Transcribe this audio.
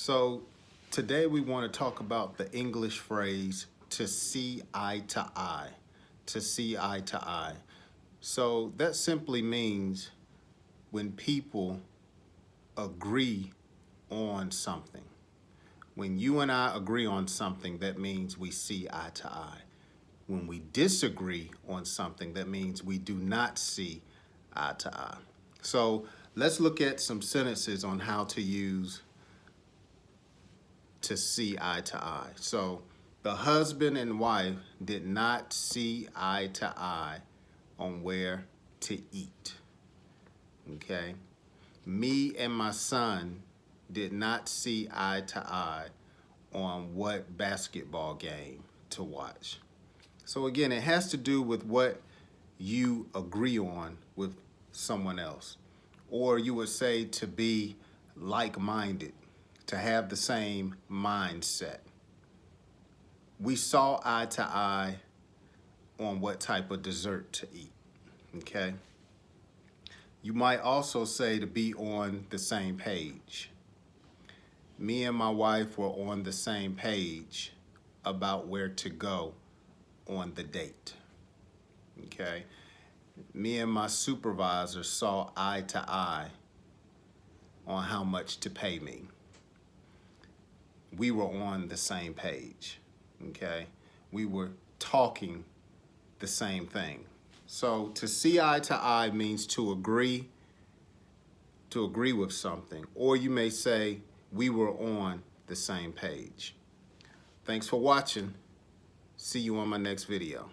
So today we want to talk about the English phrase to see eye to eye. To see eye to eye. So that simply means when people agree on something. When you and I agree on something, that means we see eye to eye. When we disagree on something, that means we do not see eye to eye. So let's look at some sentences on how to use to see eye to eye. So the husband and wife did not see eye to eye on where to eat. Okay. Me and my son did not see eye to eye on what basketball game to watch. So again, it has to do with what you agree on with someone else. Or you would say to be like-minded, to have the same mindset. We saw eye to eye on what type of dessert to eat, okay? You might also say to be on the same page. Me and my wife were on the same page about where to go on the date, okay? Me and my supervisor saw eye to eye on how much to pay me. We were on the same page, okay? We were talking the same thing. So to see eye to eye means to agree with something, or you may say we were on the same page. Thanks for watching. See you on my next video.